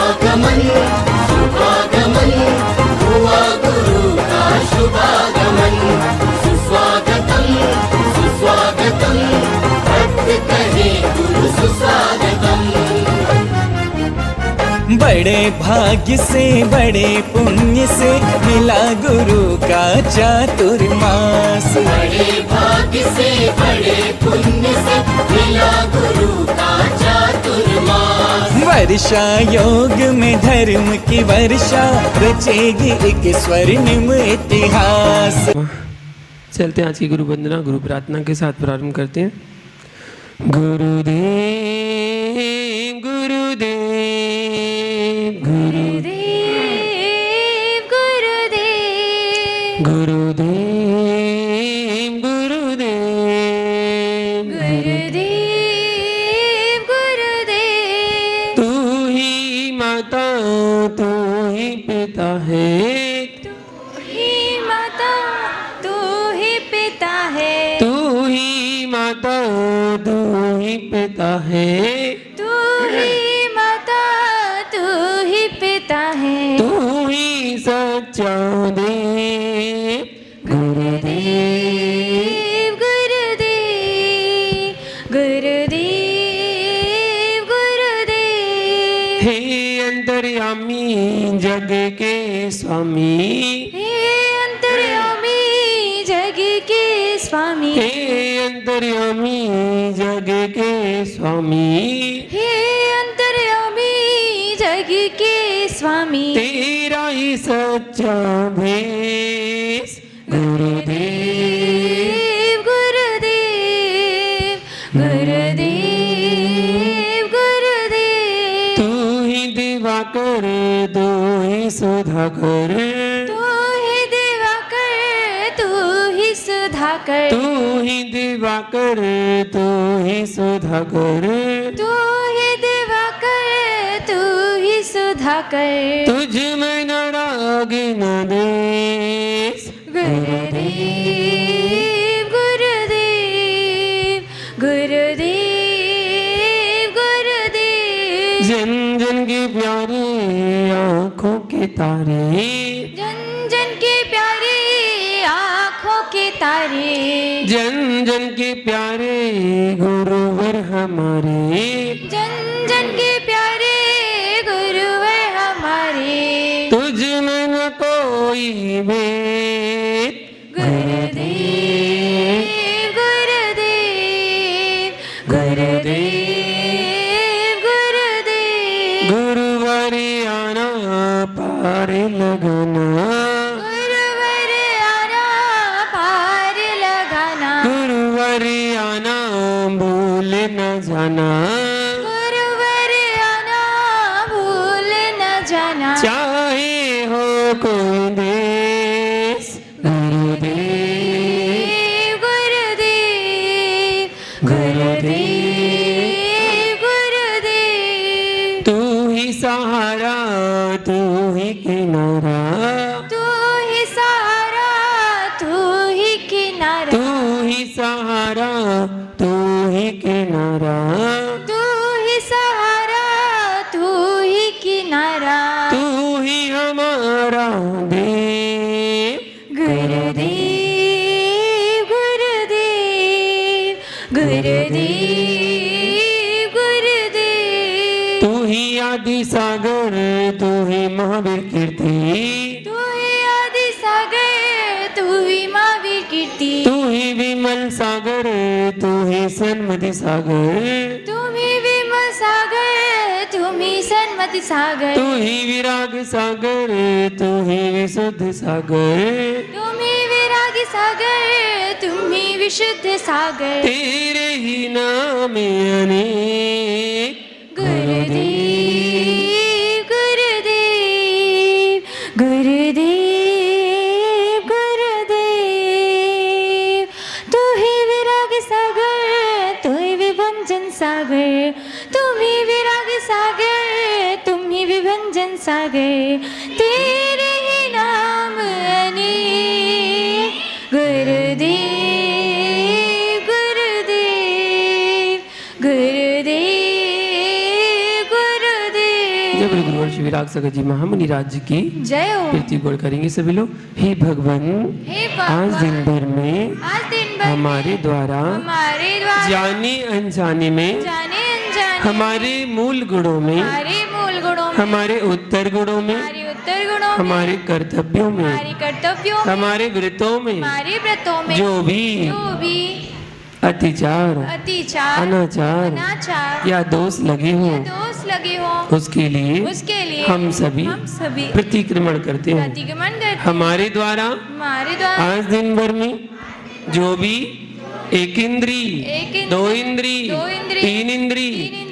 शुभागमन शुभागमन हुआ गुरु का शुभागमन। सुस्वागतम सुस्वागतम भक्त कहे गुरु सुस्वागतम। बड़े भाग्य से बड़े पुण्य से मिला गुरु का चातुर्मास। बड़े भाग्य से बड़े पुण्य से मिला गुरु का चातुर्मास। वर्षा योग में धर्म की वर्षा रचेगी एक स्वर्णिम इतिहास। चलते हैं आज की गुरु वंदना गुरु प्रार्थना के साथ प्रारंभ करते हैं। गुरुदेव गुरुदेव गुरुदेव गुरुदेव गुरुदेव गुरुदेव गुरुदेव गुरुदेव। तू ही माता तू ही पिता है, तू ही माता तू ही पिता है, तू ही माता तू ही पिता है, तू ही माता तू ही पिता है, तू ही सच्चा देव। गुरुदेव गुरुदेव गुरुदेव गुरुदेव। हे अंतर्यामी जग के स्वामी, हे अंतर्यामी जग के स्वामी, हे अंतर्यामी जग के स्वामी, हे अंतर्यामी जग के स्वामी। तेरा ही सच्चा भेष। गुरुदेव गुरुदेव गुरुदेव गुरुदेव। तू ही दिवाकर तू ही सुधाकर, तू ही दिवाकर तू ही सुधाकर, तू ही दिवाकर तू ही सुधाकर, तू ही दिवाकर तू ही सुधाकर। तुझ में न राग न देश। गुरुदेव गुरुदेव गुरुदेव गुरुदेव। जन जन की प्यारी आँखों के तारे, जन जन के प्यारे आँखों के तारे, जन जन के प्यारे गुरुवर हमारे, जन जन के प्यारे गुरुवर हमारे। तुझ में न कोई भेद। गुरुदेव गुरुदेव गुरुदेव गुरुदेव। गुरुवारी आना पार लगाना, गुरुवर आना पार लगाना, गुरुवारी आना भूल न जाना, गुरुवर आना भूल न जाना। चाहे हो कोई देश। गुरुदेव गुरुदेव गुरुदेव गुरुदेव। तू ही सहारा तू ही किनारा, तू ही सहारा तू ही किनारा, तू ही सहारा तू ही किनारा, तू ही सहारा तू ही किनारा। तू ही हमारा देव। गुरुदेव गुरुदेव गुरुदेव गुरुदेव। तू ही आदि सागर तू ही महावीर कीर्ति, तू ही आदि सागर तू ही महावीर कीर्ति, तू ही विमल सागर तू ही सन्मति सागर, तुम ही विमल सागर तुम ही सन्मति सागर, तू ही विराग सागर तू ही विशुद्ध सागर, तुम ही विराग सागर तुम ही विशुद्ध सागर। तेरे ही नाम अनेक। गुरुदेव गुरुदेव गुरुदेव गुरुदेव। तू ही विराग सागर तू ही विभंजन सागर, तुम ही विराग सागर तुम ही विभंजन सागर। तेरे ही नाम अनेक। गुरुदेव गुरुदेव गुरुदेव गुरुदेव। जय बोले गुरुवर श्री विराग सागर जी महामुनि राज्य की जय हो। कीर्ति गौड़ करेंगे सभी लोग। हे भगवान, हे आज भगवान, दिन भर में आज दिन भर हमारे द्वारा हमारे द्वारा जाने अनजाने में जाने अनजाने हमारे मूल गुणों में, हमारे मूल गुणों में, हमारे उत्तर गुणों में, हमारे उत्तर गुणों में, हमारे कर्तव्यों में, हमारे कर्तव्यों में, हमारे व्रतों में हमारे व्रतों में जो भी अतिचार, अतिचार, अनाचार अनाचार या दोष लगे हो, दोष लगे हो, उसके लिए हम सभी प्रतिक्रमण करते हैं। प्रतिक्रमण करते हैं। हमारे द्वारा हमारे द्वारा आज दिन भर में जो भी एक इंद्री, दो इंद्री, तीन इंद्री,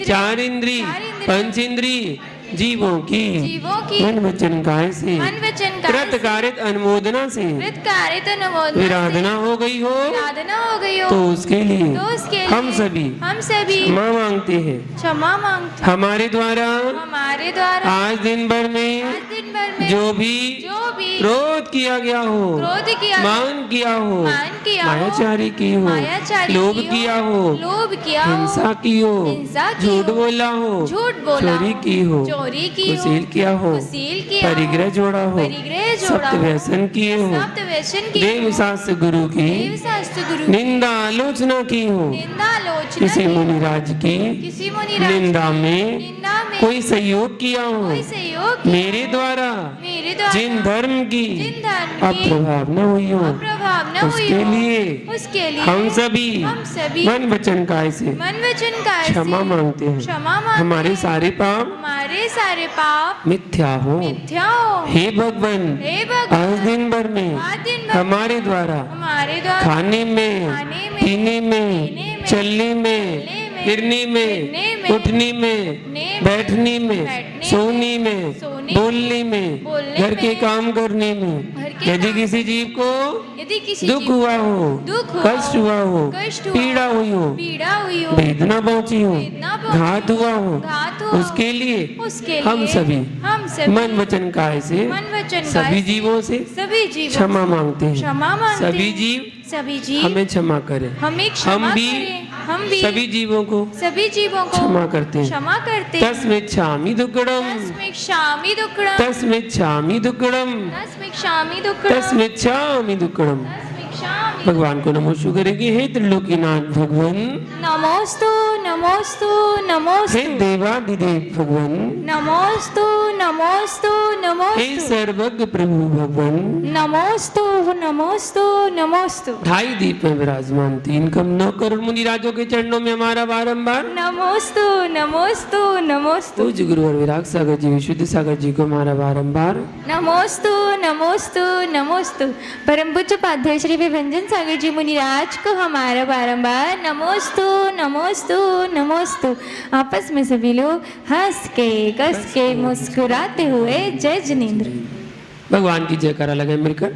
चार इंद्री, पंच इंद्री जीवों की मन वचन काय से मन वचन कृत कारित अनुमोदना से कृतकारित अनुमोदना विराधना हो गई हो, साधना हो गई हो, तो उसके लिए तो उसके लिए हम सभी क्षमा क्षमा मांगते हैं। क्षमा मांगते हमारे द्वारा हमारे द्वारा आज दिन भर आज में दिन भर में जो भी क्रोध किया गया हो, क्रोध किया मान किया हो, मान किया हो, मायाचारी की हो, मायाचारी लोभ की हो, किया हो, लोभ किया हो, हिंसा की हो, हिंसा की झूठ हो, बोला हो, झूठ बोला चोरी हो, की हो, चोरी की हो, कुसील किया हो, कुसील किया हो, परिग्रह जोड़ा हो, परिग्रह जोड़ा सप्त हो, व्यसन किए हो, सप्त व्यसन किए देव हो, शास्त्र गुरु की देव शास्त्र गुरु की निंदा आलोचना की हो, निंदा आलोचना किसी की हो, मुनिराज की किसी मुनिराज निंदा की में निंदा में कोई सहयोग किया हो, कोई सहयोग किया मेरे द्वारा मेरे द्वारा जिन धर्म की जिन धर्म की अप्रभाव न हुई हो, अप्रभाव न हुई उसके हो, लिए उसके लिए हम सभी मन वचन काय से मन वचन काय से क्षमा मांगते हैं। क्षमा मांगते हमारे हैं। सारे पाप हमारे सारे पाप मिथ्या हो। मिथ्या हो। हे भगवान, हे भगवान, आज दिन भर में आज दिन भर हमारे द्वारा हमारे द्वारा खाने में, खाने में, पीने में, पीने में, चलने में, में, फिरने में, फिरने में, उठने में, उठने में, बैठने में, बैठने सोने में, सोने बोलने में, बोलने घर के में, काम करने में, घर के यदि काम- किसी जीव को यदि किसी दुख जीव हुआ हो, दुख हुआ कष्ट हुआ हो, कष्ट हुआ पीड़ा हुई हो, पीड़ा हुई हो, वेदना पहुंची हो, वेदना पहुंची घात हुआ हो, घात हुआ उसके लिए उसके हम लिए सभी हम सभी मन वचन काय से मन वचन सभी काय से जीवों से सभी जीवों क्षमा मांगते हैं। क्षमा मांगते सभी हैं। जीव सभी जीव हमें क्षमा करें। हमें क्षमा हम भी करें। हम भी सभी जीवों को सभी जीवों को क्षमा करते हैं। क्षमा करते हैं। तस्मिच्छामि दुक्कडम, तस्मिच्छामि दुक्कडम तस्मिच्छामि दुक्कडम, तस्मिच्छामि दुक्कडम तस्मिच्छामि दुक्कडम। तस्मिच्छामि भगवान को नमोस्तु करेंगे। हे त्रिलोकीनाथ भगवान, नमोस्तु नमोस्तु नमोस्तु हे देवादिदेव भगवान, नमोस्तु नमोस्तु हे नमोस्तु सर्वज्ञ प्रभु भगवान। नमोस्तु नमोस्तु नमोस्तु ढाई दीप में विराजमान 3 कम 9 करोड़ मुनि राजों के चरणों में हमारा बारंबार नमोस्तु नमोस्तु नमोस्तु पूज्य गुरु और विराग सागर जी, विशुद्ध सागर जी को हमारा बारंबार नमोस्तु नमोस्तु नमोस्तु। परम पूज्य पाध्याय श्री विभंजन सागर जी मुनिराज को हमारा बारंबार नमोस्तु नमोस्तु नमोस्तु। आपस में सभी लोग हंस के कस के मुस्कुराते हुए जय जिनेन्द्र। भगवान की जयकारा लगाए मिलकर।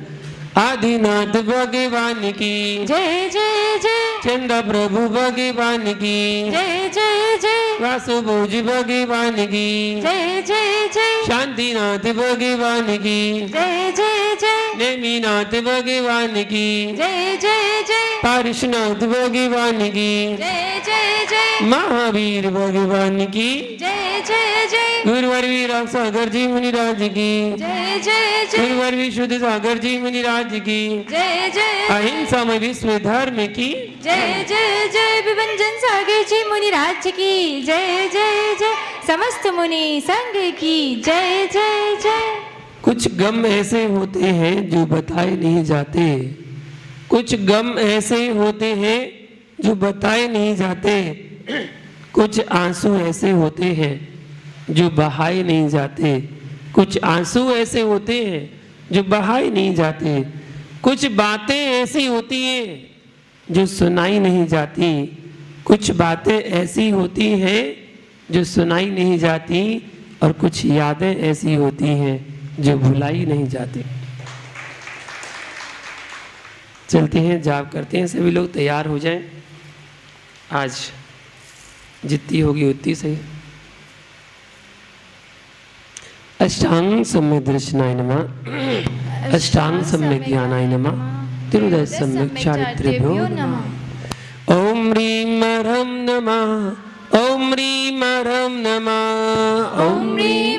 आदिनाथ भगवान की जय जय जय चंदा प्रभु भगवान की जय जय जय वासुभोज भगवान की जय जय जय शांतिनाथ भगवान की जय जय जय नेमिनाथ भगवान की जय जय जय पारिशनाथ भगवान की जय जय जय महावीर भगवान की जय जय जय गुरुवर विराग सागर जी मुनिराज की जय जय जय गुरुवर विशुद्ध सागर जी मुनिराज की जय जय अहिंसा में विश्व धर्म की जय जय जय विभंजन सागर जी मुनि राज्य की जय जय जय समस्त मुनि संघ की जय जय जय। कुछ गम ऐसे होते हैं जो बताए नहीं जाते, कुछ गम ऐसे होते हैं जो बताए नहीं जाते, कुछ आंसू ऐसे होते हैं जो बहाए नहीं जाते, कुछ आंसू ऐसे होते हैं जो बहाए नहीं जाते, कुछ बातें ऐसी होती हैं जो सुनाई नहीं जाती, कुछ बातें ऐसी होती हैं जो सुनाई नहीं जाती, और कुछ यादें ऐसी होती हैं जो भुलाई नहीं जाती। चलते हैं, जाप करते हैं, सभी लोग तैयार हो जाएं। आज जितनी होगी उतनी सही। अष्टांग सम्यक दर्शनाय नमः, अष्टांग सम्यक ज्ञानाय नमः, त्रिदश सम्यक चारित्र्यभ्यो नमः। ओम ह्रीं मरहं नमः, ओम ह्रीं मरहं नमः, ओम ह्रीं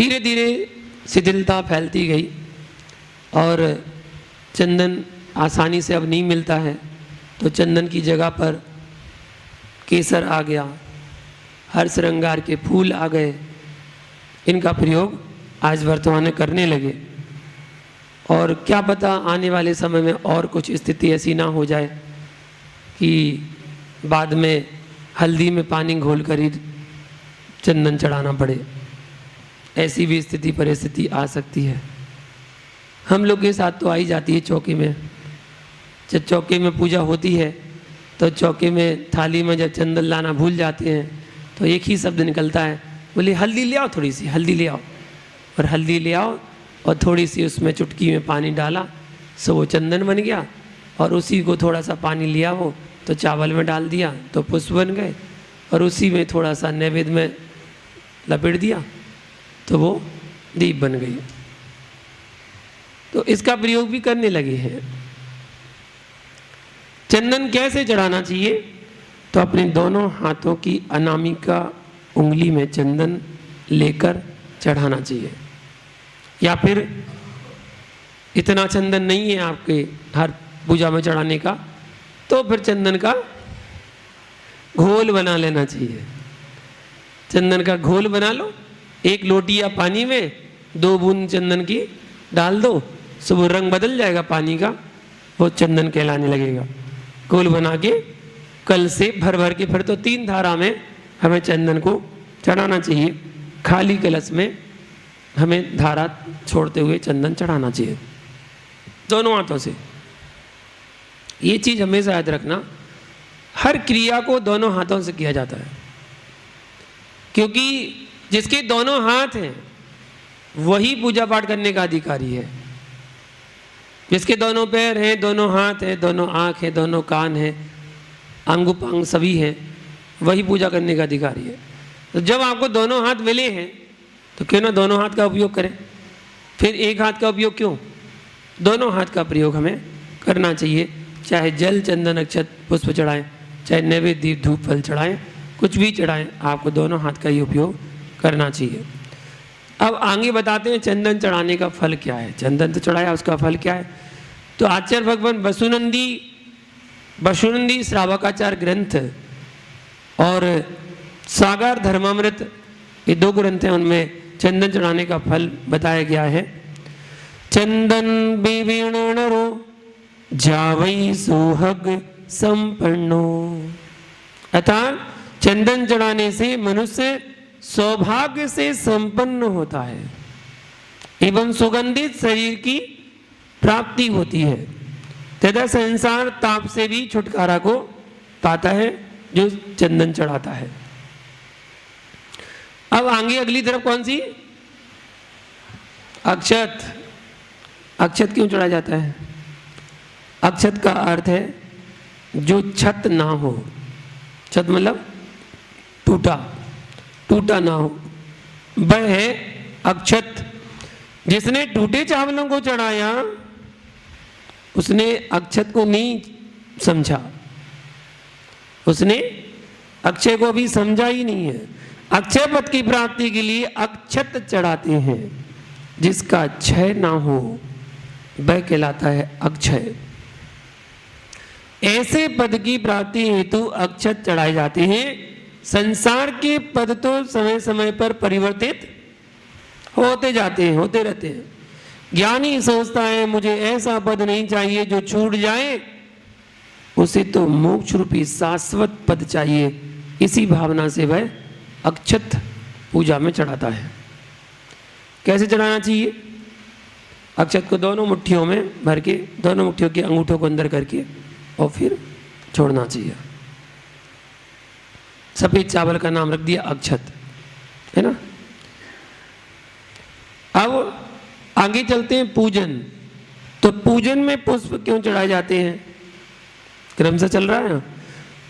धीरे धीरे शिथिलता फैलती गई और चंदन आसानी से अब नहीं मिलता है, तो चंदन की जगह पर केसर आ गया, हर श्रृंगार के फूल आ गए। इनका प्रयोग आज वर्तमान में करने लगे और क्या पता आने वाले समय में और कुछ स्थिति ऐसी ना हो जाए कि बाद में हल्दी में पानी घोल कर ही चंदन चढ़ाना पड़े। ऐसी भी स्थिति परिस्थिति आ सकती है। हम लोग के साथ तो आई जाती है चौकी में। जब चौके में पूजा होती है तो चौके में थाली में जब चंदन लाना भूल जाते हैं तो एक ही शब्द निकलता है, बोले हल्दी ले आओ, थोड़ी सी हल्दी ले आओ। और हल्दी ले आओ और थोड़ी सी उसमें चुटकी में पानी डाला, सो वो चंदन बन गया। और उसी को थोड़ा सा पानी लिया हो तो चावल में डाल दिया तो पुष्प बन गए, और उसी में थोड़ा सा नैवेद्य में लपेट दिया तो वो दीप बन गई। तो इसका प्रयोग भी करने लगे हैं। चंदन कैसे चढ़ाना चाहिए? तो अपने दोनों हाथों की अनामिका उंगली में चंदन लेकर चढ़ाना चाहिए। या फिर इतना चंदन नहीं है आपके हर पूजा में चढ़ाने का, तो फिर चंदन का घोल बना लेना चाहिए। चंदन का घोल बना लो, एक लोटिया पानी में 2 बूंद चंदन की डाल दो, सो वो रंग बदल जाएगा पानी का, वो चंदन कहलाने लगेगा। घोल बना के कल से भर भर के फिर तो 3 धारा में हमें चंदन को चढ़ाना चाहिए। खाली कलश में हमें धारा छोड़ते हुए चंदन चढ़ाना चाहिए दोनों हाथों से। ये चीज़ हमेशा याद रखना, हर क्रिया को दोनों हाथों से किया जाता है, क्योंकि जिसके दोनों हाथ हैं वही पूजा पाठ करने का अधिकारी है। जिसके दोनों पैर हैं, दोनों हाथ हैं, दोनों आँख हैं, दोनों कान हैं, अंग उपांग सभी हैं, वही पूजा करने का अधिकारी है। तो जब आपको दोनों हाथ मिले हैं तो क्यों ना दोनों हाथ का उपयोग करें। फिर एक हाथ का उपयोग क्यों? दोनों हाथ का प्रयोग हमें करना चाहिए। चाहे जल चंदन अक्षत पुष्प चढ़ाएं, चाहे नैवेद्य दीप धूप फल चढ़ाएं, कुछ भी चढ़ाएं, आपको दोनों हाथ का ही उपयोग करना चाहिए। अब आगे बताते हैं चंदन चढ़ाने का फल क्या है। चंदन तो चढ़ाया, उसका फल क्या है? तो आचार्य भगवान वसुनंदी श्रावकाचार ग्रंथ और सागर धर्मामृत, ये 2 ग्रंथ हैं, उनमें चंदन चढ़ाने का फल बताया गया है। चंदन विवीणरो जावई सुहग संपन्नो, अर्थात चंदन चढ़ाने से मनुष्य सौभाग्य से संपन्न होता है एवं सुगंधित शरीर की प्राप्ति होती है तथा संसार ताप से भी छुटकारा को पाता है जो चंदन चढ़ाता है। अब आगे अगली तरफ कौन सी? अक्षत। अक्षत क्यों चढ़ाया जाता है? अक्षत का अर्थ है जो छत ना हो। छत मतलब टूटा ना हो, वह है अक्षत। जिसने टूटे चावलों को चढ़ाया उसने अक्षत को नहीं समझा, उसने अक्षय को भी समझा ही नहीं है। अक्षय पद की प्राप्ति के लिए अक्षत चढ़ाते हैं। जिसका क्षय ना हो वह कहलाता है अक्षय। ऐसे पद की प्राप्ति हेतु अक्षत चढ़ाए जाते हैं। संसार के पद तो समय समय पर परिवर्तित होते जाते हैं, होते रहते हैं। ज्ञानी सोचता है मुझे ऐसा पद नहीं चाहिए जो छूट जाए, उसे तो मोक्ष रूपी शाश्वत पद चाहिए। इसी भावना से वह अक्षत पूजा में चढ़ाता है। कैसे चढ़ाना चाहिए? अक्षत को दोनों मुट्ठियों में भर के, दोनों मुट्ठियों के अंगूठों को अंदर करके और फिर छोड़ना चाहिए। सफेद चावल का नाम रख दिया अक्षत, है ना। अब आगे चलते हैं पूजन। तो पूजन में पुष्प क्यों चढ़ाए जाते हैं? क्रम से चल रहा है ना।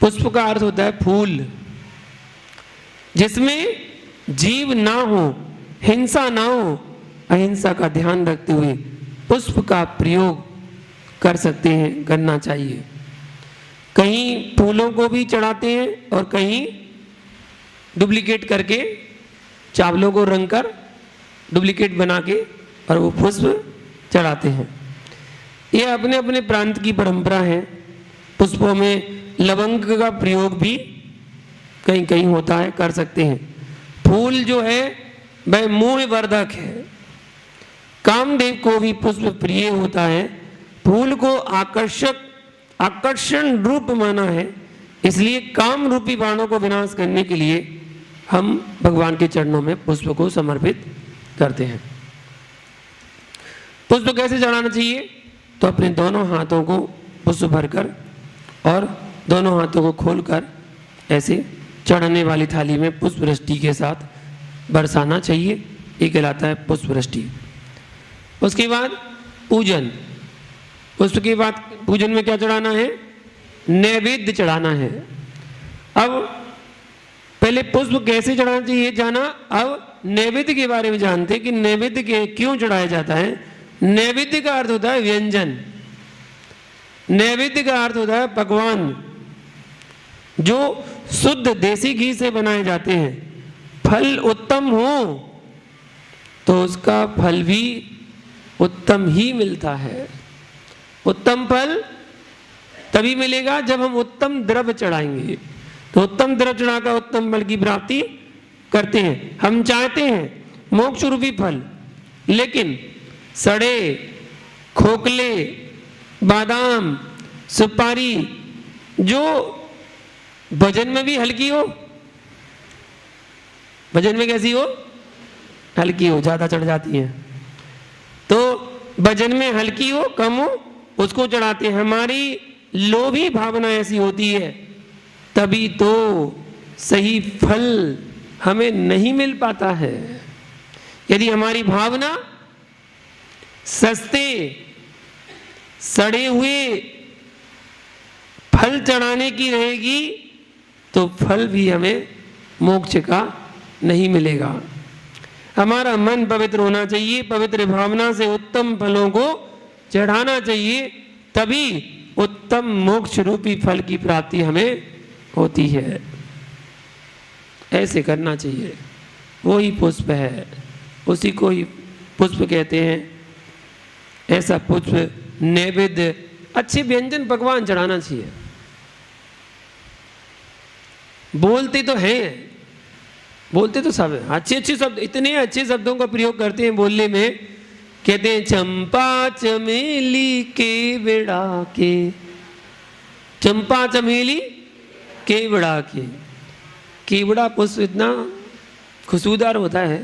पुष्प का अर्थ होता है फूल, जिसमें जीव ना हो, हिंसा ना हो, अहिंसा का ध्यान रखते हुए पुष्प का प्रयोग कर सकते हैं, करना चाहिए। कहीं फूलों को भी चढ़ाते हैं और कहीं डुप्लीकेट करके चावलों को रंग कर डुप्लीकेट बना के और वो पुष्प चढ़ाते हैं। ये अपने अपने प्रांत की परंपरा है। पुष्पों में लवंग का प्रयोग भी कहीं कहीं होता है, कर सकते हैं। फूल जो है वह मोह वर्धक है। कामदेव को भी पुष्प प्रिय होता है। फूल को आकर्षण रूप माना है, इसलिए काम रूपी बाणों को विनाश करने के लिए हम भगवान के चरणों में पुष्प को समर्पित करते हैं। पुष्प कैसे चढ़ाना चाहिए? तो अपने दोनों हाथों को पुष्प भरकर और दोनों हाथों को खोलकर ऐसे चढ़ने वाली थाली में पुष्प वृष्टि के साथ बरसाना चाहिए। ये कहलाता है पुष्प वृष्टि। उसके बाद पूजन। पुष्प के बाद पूजन में क्या चढ़ाना है? नैवेद्य चढ़ाना है। अब पहले पुष्प कैसे चढ़ाना चाहिए जाना, अब नैवेद्य के बारे में जानते हैं कि नैवेद्य के क्यों चढ़ाया जाता है। नैवेद्य का अर्थ होता है व्यंजन। नैवेद्य का अर्थ होता है पकवान जो शुद्ध देसी घी से बनाए जाते हैं। फल उत्तम हो तो उसका फल भी उत्तम ही मिलता है। उत्तम फल तभी मिलेगा जब हम उत्तम द्रव्य चढ़ाएंगे। तो उत्तम द्रव्य चढ़ाकर उत्तम फल की प्राप्ति करते हैं। हम चाहते हैं मोक्ष रूपी फल, लेकिन सड़े, खोखले, बादाम, सुपारी जो भजन में भी हल्की हो, भजन में कैसी हो? हल्की हो, ज्यादा चढ़ जाती है। तो भजन में हल्की हो, कम हो, उसको चढ़ाते हैं। हमारी लोभी भावना ऐसी होती है, तभी तो सही फल हमें नहीं मिल पाता है। यदि हमारी भावना सस्ते सड़े हुए फल चढ़ाने की रहेगी तो फल भी हमें मोक्ष का नहीं मिलेगा। हमारा मन पवित्र होना चाहिए। पवित्र भावना से उत्तम फलों को चढ़ाना चाहिए, तभी उत्तम मोक्ष रूपी फल की प्राप्ति हमें होती है। ऐसे करना चाहिए। वो ही पुष्प है, उसी को ही पुष्प कहते हैं। ऐसा पुष्प नैवेद्य, अच्छे व्यंजन पकवान चढ़ाना चाहिए। बोलते तो हैं, बोलते तो सब है, अच्छे अच्छे शब्द, इतने अच्छे शब्दों का प्रयोग करते हैं बोलने में। कहते हैं चंपा चमेली केवड़ा के, चंपा चमेली केवड़ा के। केवड़ा पुष्प इतना खुशबूदार होता है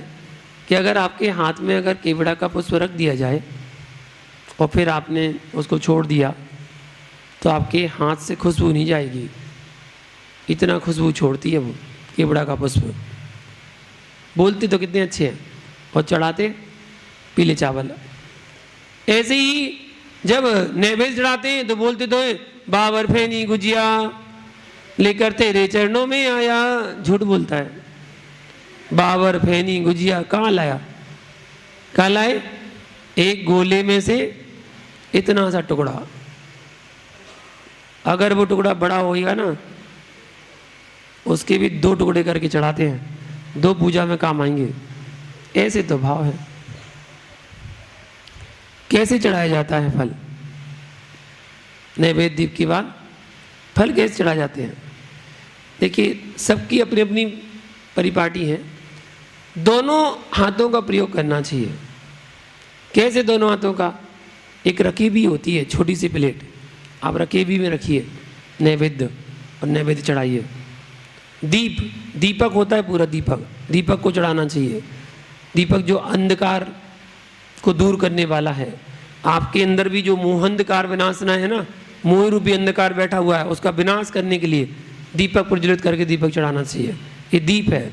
कि अगर आपके हाथ में अगर केवड़ा का पुष्प रख दिया जाए और फिर आपने उसको छोड़ दिया तो आपके हाथ से खुशबू नहीं जाएगी, इतना खुशबू छोड़ती है वो केवड़ा का पुष्प। बोलते तो कितने अच्छे हैं और चढ़ाते पीले चावल। ऐसे ही जब नैवेद्य चढ़ाते हैं तो बोलते तो बाबर फैनी गुजिया लेकर तेरे चरणों में आया। झूठ बोलता है। बाबर फैनी गुजिया कहाँ लाया? कहाँ लाए? एक गोले में से इतना सा टुकड़ा, अगर वो टुकड़ा बड़ा होगा ना, उसके भी 2 टुकड़े करके चढ़ाते हैं, 2 पूजा में काम आएंगे। ऐसे तो भाव है। कैसे चढ़ाया जाता है फल? नैवेद्य दीप के बाद फल कैसे चढ़ाए जाते हैं? देखिए, सबकी अपनी अपनी परिपाटी है। दोनों हाथों का प्रयोग करना चाहिए। कैसे दोनों हाथों का? एक रकीबी होती है, छोटी सी प्लेट, आप रकीबी में रखिए नैवेद्य और नैवेद्य चढ़ाइए। दीप, दीपक होता है पूरा दीपक, दीपक को चढ़ाना चाहिए। दीपक जो अंधकार को दूर करने वाला है। आपके अंदर भी जो मोहंधकार विनाशना है ना, मोह रूपी अंधकार बैठा हुआ है, उसका विनाश करने के लिए दीपक प्रज्वलित करके दीपक चढ़ाना चाहिए। ये दीप है।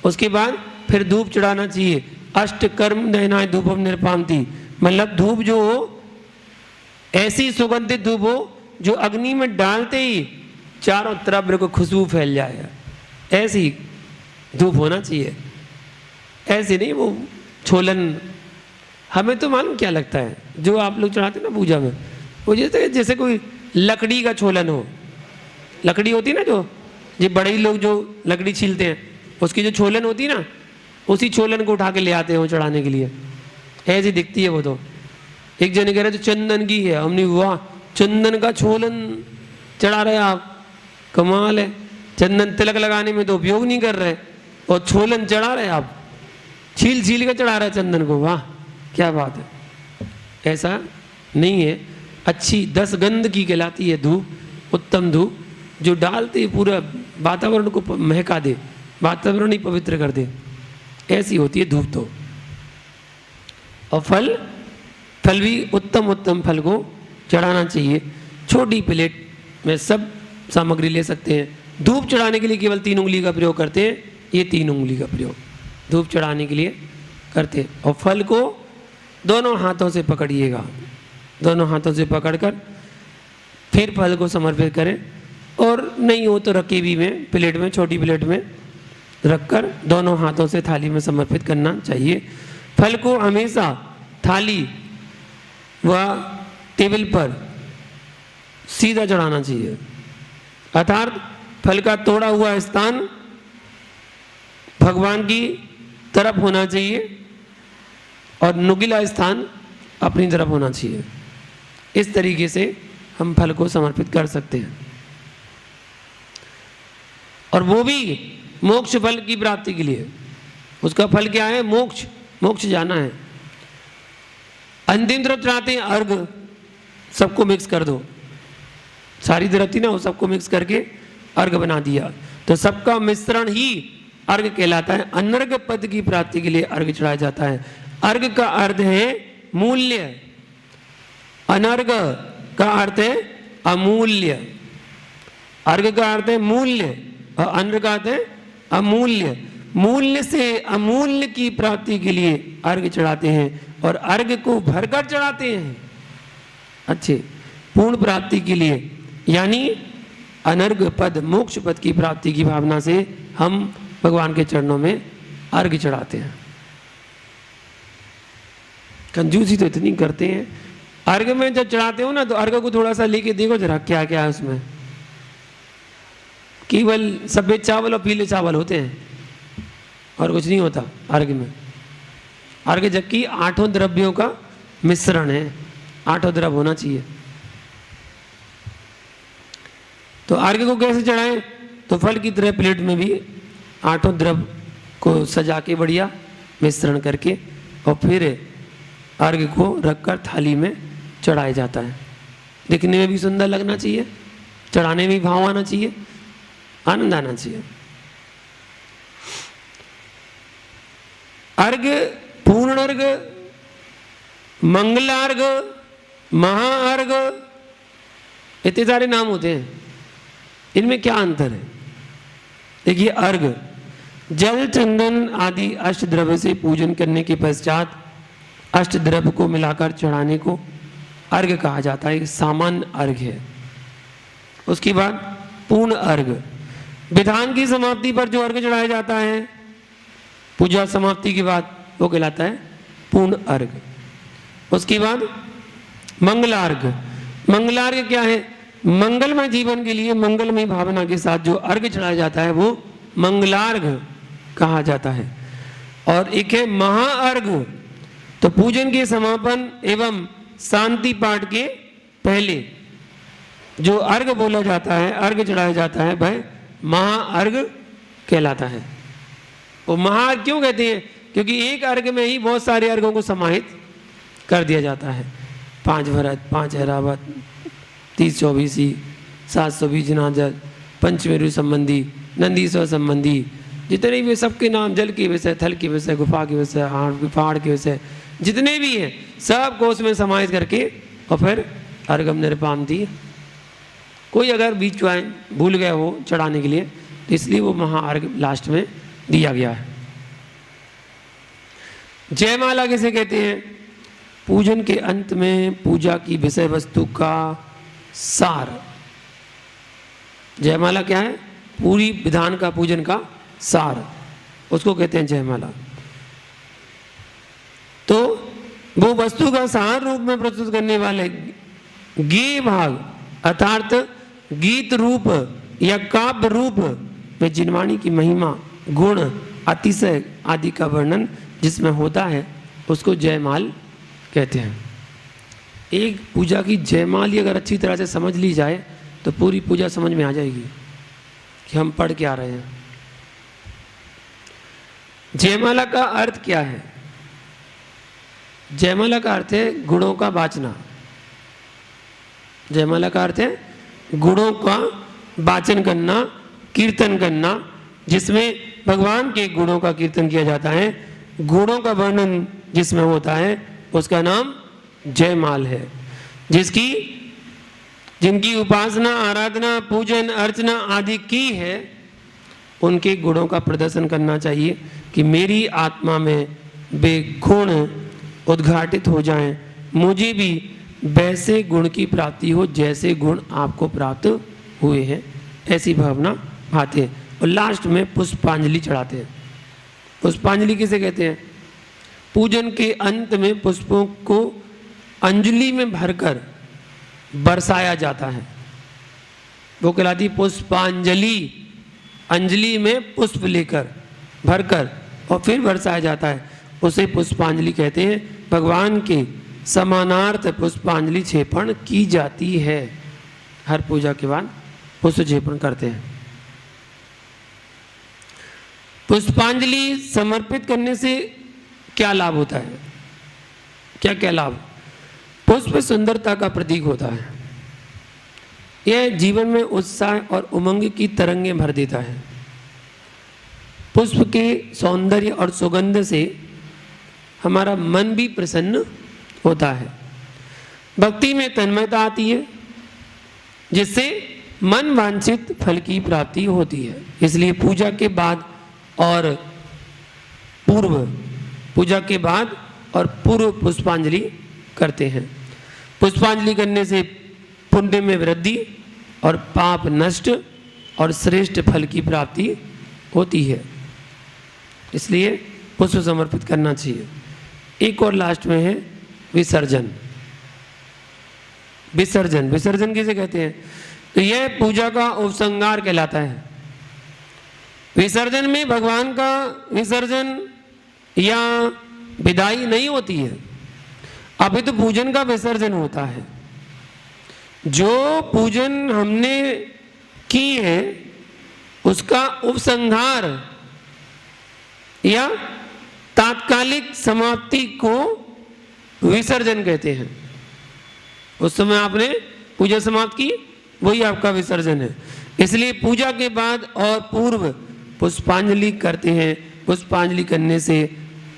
उसके बाद फिर धूप चढ़ाना चाहिए। अष्ट कर्म दहनाय धूपम निरपामती, मतलब धूप जो हो ऐसी सुगंधित धूप हो जो अग्नि में डालते ही चारों तरफ बिल्कुल खुशबू फैल जाए। ऐसी धूप होना चाहिए। ऐसे नहीं वो छोलन। हमें तो मालूम क्या लगता है जो आप लोग चढ़ाते ना पूजा में, वो जैसे कोई लकड़ी का छोलन हो। लकड़ी होती ना, जो ये बड़े लोग जो लकड़ी छीलते हैं, उसकी जो छोलन होती ना, उसी छोलन को उठा के ले आते हैं वो चढ़ाने के लिए, ऐसी दिखती है वो। तो एक जने कह रहे तो चंदन की है, हमने वाह चंदन का छोलन चढ़ा रहे आप, कमाल है। चंदन तिलक लगाने में तो उपयोग नहीं कर रहे और छोलन चढ़ा रहे आप, छील छील के चढ़ा रहे चंदन को, वाह क्या बात है। ऐसा नहीं है, अच्छी 10 गंध की कहलाती है धूप, उत्तम धूप, जो डालते पूरा वातावरण को महका दे, वातावरण ही पवित्र कर दे, ऐसी होती है धूप। तो और फल भी उत्तम फल को चढ़ाना चाहिए। छोटी प्लेट में सब सामग्री ले सकते हैं। धूप चढ़ाने के लिए केवल 3 उंगली का प्रयोग करते हैं, ये 3 उंगली का प्रयोग धूप चढ़ाने के लिए करते हैं। और फल को दोनों हाथों से पकड़िएगा, दोनों हाथों से पकड़कर फिर फल को समर्पित करें, और नहीं हो तो रकीबी में, प्लेट में, छोटी प्लेट में रखकर दोनों हाथों से थाली में समर्पित करना चाहिए। फल को हमेशा थाली व टेबल पर सीधा चढ़ाना चाहिए, अर्थात फल का तोड़ा हुआ स्थान भगवान की तरफ होना चाहिए और नुकीला स्थान अपनी तरफ होना चाहिए। इस तरीके से हम फल को समर्पित कर सकते हैं, और वो भी मोक्ष फल की प्राप्ति के लिए। उसका फल क्या है? मोक्ष, मोक्ष जाना है। अंतिम तरफ चढ़ाते हैं अर्घ, सबको मिक्स कर दो, सारी तरफ थी ना वो सबको मिक्स करके अर्घ बना दिया, तो सबका मिश्रण ही अर्घ कहलाता है। अनर्घ पद की प्राप्ति के लिए अर्घ चढ़ाया जाता है। अर्घ का अर्थ है मूल्य, अनर्घ का अर्थ है अमूल्य। अर्घ का अर्थ है मूल्य और अनर्घ का अर्थ है अमूल्य। मूल्य से अमूल्य की प्राप्ति के लिए अर्घ चढ़ाते हैं, और अर्घ को भरकर चढ़ाते हैं अच्छे पूर्ण प्राप्ति के लिए, यानी अनर्घ पद, मोक्ष पद की प्राप्ति की भावना से हम भगवान के चरणों में अर्घ चढ़ाते हैं। कंजूसी तो इतनी करते हैं। अर्घ में जब चढ़ाते हो ना, तो अर्घ को थोड़ा सा लेके देखो जरा क्या क्या है उसमें। केवल सफेद चावल और पीले चावल होते हैं और कुछ नहीं होता अर्घ में। अर्घ जबकि 8 द्रव्यों का मिश्रण है, 8 द्रव्य होना चाहिए। तो अर्घ को कैसे चढ़ाएं? तो फल की तरह प्लेट में भी 8 द्रव्य को सजा के बढ़िया मिश्रण करके और फिर अर्घ को रखकर थाली में चढ़ाया जाता है। दिखने में भी सुंदर लगना चाहिए, चढ़ाने में भी भाव आना चाहिए, आनंद आना चाहिए। अर्घ, पूर्ण अर्घ, मंगलार्घ, महाअर्घ, इतने सारे नाम होते हैं। इनमें क्या अंतर है? देखिए, अर्घ जल, चंदन आदि अष्ट द्रव्य से पूजन करने के पश्चात अष्ट द्रव्य को मिलाकर चढ़ाने को अर्घ कहा जाता है। सामान्य अर्घ है। उसके बाद पूर्ण अर्घ, विधान की समाप्ति पर जो अर्घ चढ़ाया जाता है पूजा समाप्ति के बाद, वो कहलाता है पूर्ण अर्घ। उसके बाद मंगलार्घ। मंगलार्घ क्या है? मंगलमय जीवन के लिए मंगलमय भावना के साथ जो अर्घ चढ़ाया जाता है वो मंगलार्घ कहा जाता है। और एक है महाअर्घ, तो पूजन के समापन एवं शांति पाठ के पहले जो अर्घ बोला जाता है, अर्घ चढ़ाया जाता है, वह महाअर्घ कहलाता है। वो महाअर्घ क्यों कहते हैं? क्योंकि एक अर्घ में ही बहुत सारे अर्घों को समाहित कर दिया जाता है। 5 भरत, 5 ऐरावत, 30 चौबीसी, 720 जनाजत, पंचमेरु संबंधी, नंदीश्वर संबंधी, जितने भी सबके नाम, जल के विषय, थल के विषय, गुफा के विषय, पहाड़ के विषय, जितने भी हैं सबको उसमें समाहित करके और फिर अर्घम निरपाम दी। कोई अगर बीच में भूल गए हो चढ़ाने के लिए, तो इसलिए वो महाअर्घ लास्ट में दिया गया है। जयमाला किसे कहते हैं? पूजन के अंत में पूजा की विषय वस्तु का सार। जयमाला क्या है? पूरी विधान का, पूजन का सार, उसको कहते हैं जयमाला। तो वो वस्तु का सार रूप में प्रस्तुत करने वाले गेय भाग अर्थात गीत रूप या काव्य रूप में जिनवाणी की महिमा, गुण, अतिशय, आदि का वर्णन जिसमें होता है उसको जयमाल कहते हैं। एक पूजा की जयमाल ही अगर अच्छी तरह से समझ ली जाए तो पूरी पूजा समझ में आ जाएगी कि हम पढ़ क्या रहे हैं। जयमाला का अर्थ क्या है? जयमाला का अर्थ है गुणों का वाचना। जयमाला का अर्थ है गुणों का वाचन करना, कीर्तन करना, जिसमें भगवान के गुणों का कीर्तन किया जाता है, गुणों का वर्णन जिसमें होता है, उसका नाम जयमाल है। जिनकी उपासना, आराधना, पूजन, अर्चना आदि की है, उनके गुणों का प्रदर्शन करना चाहिए कि मेरी आत्मा में वे गुण उद्घाटित हो जाएं, मुझे भी वैसे गुण की प्राप्ति हो जैसे गुण आपको प्राप्त हुए हैं, ऐसी भावना आते हैं। और लास्ट में पुष्पांजलि चढ़ाते हैं। पुष्पांजलि किसे कहते हैं? पूजन के अंत में पुष्पों को अंजलि में भरकर बरसाया जाता है, वो कहलाती पुष्पांजलि। अंजलि में पुष्प लेकर भरकर और फिर बरसाया जाता है, उसे पुष्पांजलि कहते हैं। भगवान के समानार्थ पुष्पांजलि क्षेपण की जाती है। हर पूजा के बाद पुष्प क्षेपण करते हैं। पुष्पांजलि समर्पित करने से क्या लाभ होता है? क्या क्या लाभ? पुष्प सुंदरता का प्रतीक होता है। यह जीवन में उत्साह और उमंग की तरंगें भर देता है। पुष्प के सौंदर्य और सुगंध से हमारा मन भी प्रसन्न होता है। भक्ति में तन्मयता आती है, जिससे मन वांछित फल की प्राप्ति होती है। इसलिए पूजा के बाद और पूर्व पुष्पांजलि करते हैं। पुष्पांजलि करने से पुण्य में वृद्धि और पाप नष्ट और श्रेष्ठ फल की प्राप्ति होती है। इसलिए पुष्प समर्पित करना चाहिए। एक और लास्ट में है विसर्जन। विसर्जन किसे कहते हैं? तो यह पूजा का उपसंहार कहलाता है। विसर्जन में भगवान का विसर्जन या विदाई नहीं होती है, अभी तो पूजन का विसर्जन होता है। जो पूजन हमने की है उसका उपसंहार या तात्कालिक समाप्ति को विसर्जन कहते हैं। उस समय आपने पूजा समाप्त की, वही आपका विसर्जन है। इसलिए पूजा के बाद और पूर्व पुष्पांजलि करते हैं। पुष्पांजलि करने से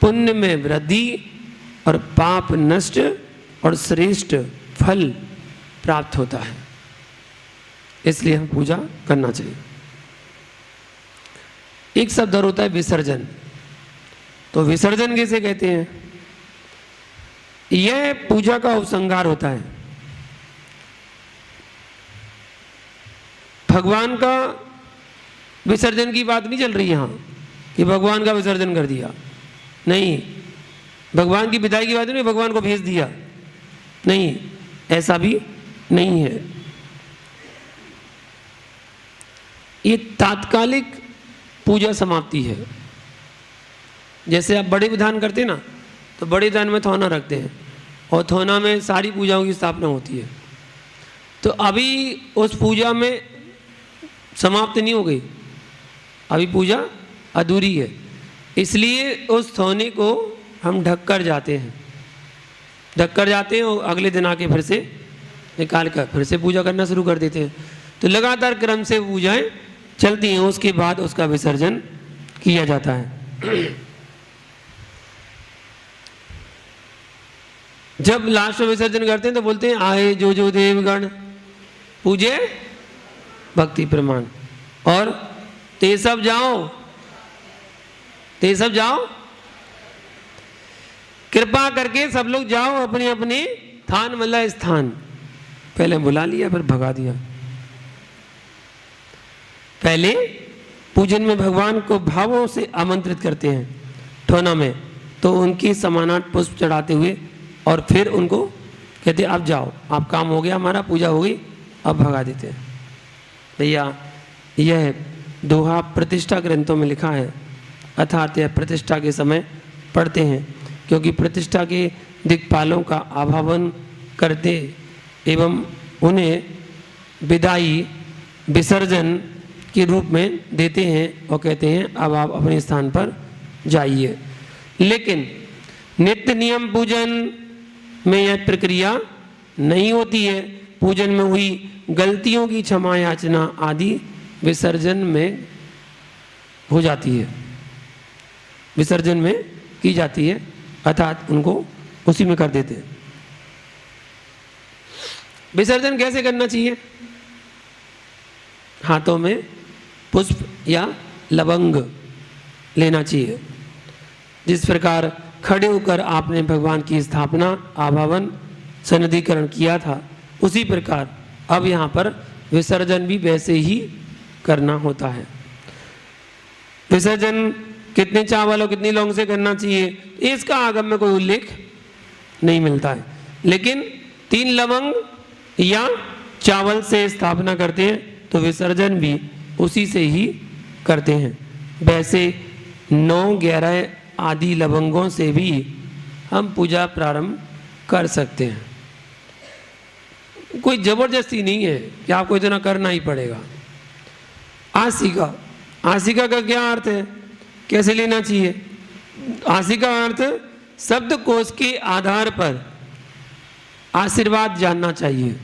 पुण्य में वृद्धि और पाप नष्ट और श्रेष्ठ फल प्राप्त होता है। इसलिए हम पूजा करना चाहिए। एक शब्द और होता है विसर्जन। तो विसर्जन किसे कहते हैं? यह पूजा का उपसंहार होता है। भगवान का विसर्जन की बात नहीं चल रही यहां कि भगवान का विसर्जन कर दिया, नहीं। भगवान की विदाई की बात नहीं, भगवान को भेज दिया, नहीं, ऐसा भी नहीं है। ये तात्कालिक पूजा समाप्ति है। जैसे आप बड़े विधान करते ना, तो बड़े विधान में थौना रखते हैं और थौना में सारी पूजाओं की स्थापना होती है। तो अभी उस पूजा में समाप्त नहीं हो गई, अभी पूजा अधूरी है। इसलिए उस थौने को हम ढक कर जाते हैं और अगले दिन आके फिर से निकाल कर फिर से पूजा करना शुरू कर देते हैं। तो लगातार क्रम से पूजाएं चलती हैं। उसके बाद उसका विसर्जन किया जाता है। जब लास्ट में विसर्जन करते हैं तो बोलते हैं आए जो देवगण पूजे भक्ति प्रमाण, और ते सब जाओ, कृपा करके सब लोग जाओ अपने अपने थान मतलब स्थान। पहले बुला लिया फिर भगा दिया। पहले पूजन में भगवान को भावों से आमंत्रित करते हैं ठोना में, तो उनकी समानार्थ पुष्प चढ़ाते हुए और फिर उनको कहते आप जाओ, आप काम हो गया, हमारा पूजा हो गई, अब भगा देते हैं। भैया यह दोहा प्रतिष्ठा ग्रंथों में लिखा है अर्थात यह प्रतिष्ठा के समय पढ़ते हैं, क्योंकि प्रतिष्ठा के दिक्पालों का आभावन करते एवं उन्हें विदाई विसर्जन के रूप में देते हैं और कहते हैं अब आप अपने स्थान पर जाइए। लेकिन नित्य नियम पूजन में यह प्रक्रिया नहीं होती है। पूजन में हुई गलतियों की क्षमा याचना आदि विसर्जन में हो जाती है, विसर्जन में की जाती है, अर्थात उनको उसी में कर देते हैं। विसर्जन कैसे करना चाहिए? हाथों में पुष्प या लवंग लेना चाहिए। जिस प्रकार खड़े होकर आपने भगवान की स्थापना आभावन सन्निधिकरण किया था, उसी प्रकार अब यहाँ पर विसर्जन भी वैसे ही करना होता है। विसर्जन कितने चावल और कितनी लौंग से करना चाहिए, इसका आगम में कोई उल्लेख नहीं मिलता है, लेकिन 3 लवंग या चावल से स्थापना करते हैं तो विसर्जन भी उसी से ही करते हैं। वैसे 9, 11 आदि लवंगों से भी हम पूजा प्रारंभ कर सकते हैं। कोई जबरदस्ती नहीं है कि आपको इतना करना ही पड़ेगा। आसिका, आसिका का क्या अर्थ है, कैसे लेना चाहिए? आसिका अर्थ शब्दकोश के आधार पर आशीर्वाद जानना चाहिए।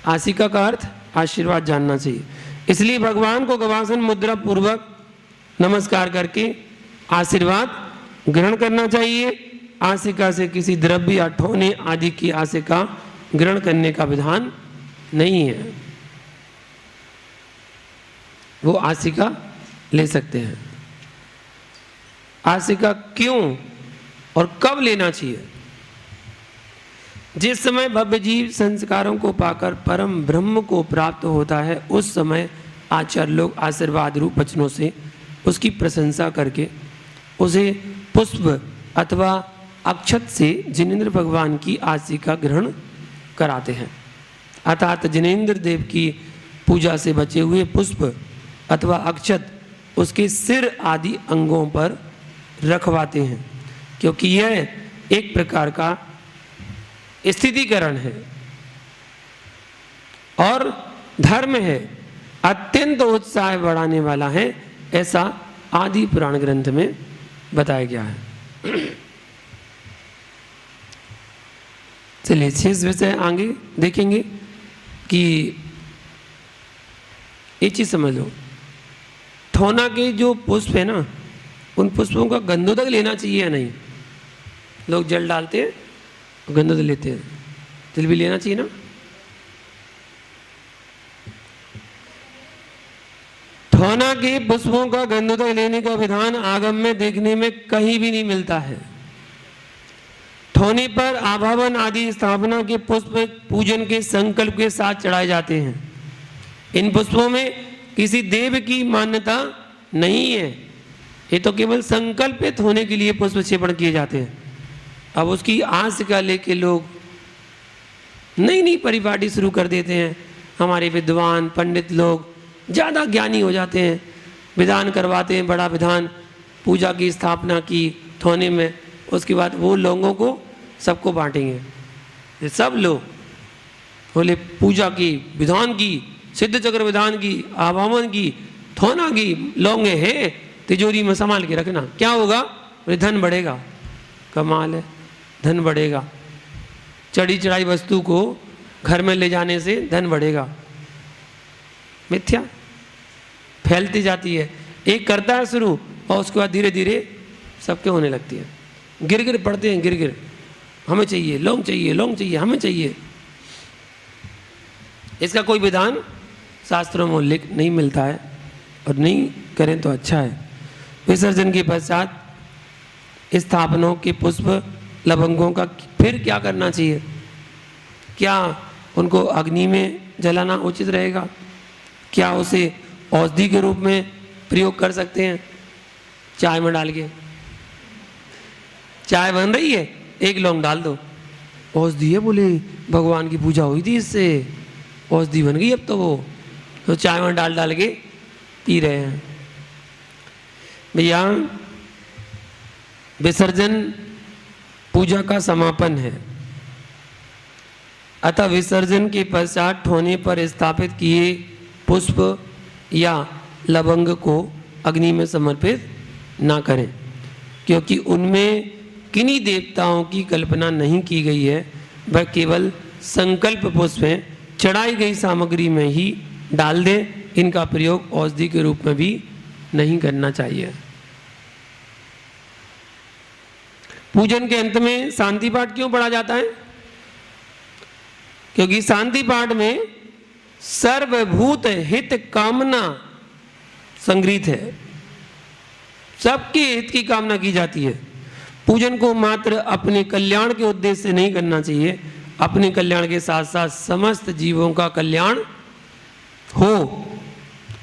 आसिका का अर्थ आशीर्वाद जानना चाहिए। इसलिए भगवान को गवासन मुद्रा पूर्वक नमस्कार करके आशीर्वाद ग्रहण करना चाहिए। आसिका से किसी द्रव्य या ठोने आदि की आसिका ग्रहण करने का विधान नहीं है। वो आसिका ले सकते हैं। आसिका क्यों और कब लेना चाहिए? जिस समय भव्य जीव संस्कारों को पाकर परम ब्रह्म को प्राप्त होता है, उस समय आचार्य लोग आशीर्वाद रूप वचनों से उसकी प्रशंसा करके उसे पुष्प अथवा अक्षत से जिनेंद्र भगवान की आसिका ग्रहण कराते हैं। अर्थात जिनेंद्र देव की पूजा से बचे हुए पुष्प अथवा अक्षत उसके सिर आदि अंगों पर रखवाते हैं, क्योंकि यह एक प्रकार का स्थितिकरण है और धर्म है, अत्यंत उत्साह बढ़ाने वाला है, ऐसा आदि पुराण ग्रंथ में बताया गया है। चलिए शेष विषय आगे देखेंगे कि ये चीज समझ लो, ठोना के जो पुष्प है ना, उन पुष्पों का गंधोदक लेना चाहिए या नहीं? लोग जल डालते हैं, गंधोदक लेते हैं, जल भी लेना चाहिए ना? ठोना के पुष्पों का गंधोदक लेने का विधान आगम में देखने में कहीं भी नहीं मिलता है। ठोने पर आभावन आदि स्थापना के पुष्प पूजन के संकल्प के साथ चढ़ाए जाते हैं। इन पुष्पों में किसी देव की मान्यता नहीं है, ये तो केवल संकल्पित होने के लिए पुष्प क्षेपण किए जाते हैं। अब उसकी आस का लेके लोग नई नई परिपाटी शुरू कर देते हैं। हमारे विद्वान पंडित लोग ज़्यादा ज्ञानी हो जाते हैं, विधान करवाते हैं, बड़ा विधान, पूजा की स्थापना की ठोने में, उसके बाद वो लोगों को सबको बांटेंगे। ये सब लोग बोले पूजा की, विधान की, सिद्ध चक्र विधान की, आवामन की, ठोना की लौंगे हैं, तिजोरी में संभाल के रखना। क्या होगा? बोले धन बढ़ेगा। कमाल है, धन बढ़ेगा। चढ़ी चढ़ाई वस्तु को घर में ले जाने से धन बढ़ेगा। मिथ्या फैलती जाती है। एक करता है शुरू और उसके बाद धीरे धीरे सबके होने लगती है। गिर गिर पड़ते हैं, गिर गिर, हमें चाहिए लौंग, चाहिए लौंग, चाहिए हमें चाहिए। इसका कोई विधान शास्त्रों में उल्लेख नहीं मिलता है और नहीं करें तो अच्छा है। विसर्जन के पश्चात स्थापनों के पुष्प लवंगों का फिर क्या करना चाहिए? क्या उनको अग्नि में जलाना उचित रहेगा? क्या उसे औषधि के रूप में प्रयोग कर सकते हैं? चाय में डाल के, चाय बन रही है, एक लौंग डाल दो, औषधि है, बोले भगवान की पूजा हुई थी इससे, औषधि बन गई अब तो वो, तो चाय में डाल डाल के पी रहे हैं। भैया विसर्जन पूजा का समापन है, अतः विसर्जन के पश्चात होने पर स्थापित किए पुष्प या लवंग को अग्नि में समर्पित ना करें, क्योंकि उनमें किन्हीं देवताओं की कल्पना नहीं की गई है। वह केवल संकल्प पुष्प हैं, चढ़ाई गई सामग्री में ही डाल दें। इनका प्रयोग औषधि के रूप में भी नहीं करना चाहिए। पूजन के अंत में शांति पाठ क्यों पढ़ा जाता है? क्योंकि शांति पाठ में सर्वभूत हित कामना संग्रहित है, सबके हित की कामना की जाती है। पूजन को मात्र अपने कल्याण के उद्देश्य से नहीं करना चाहिए, अपने कल्याण के साथ साथ समस्त जीवों का कल्याण हो,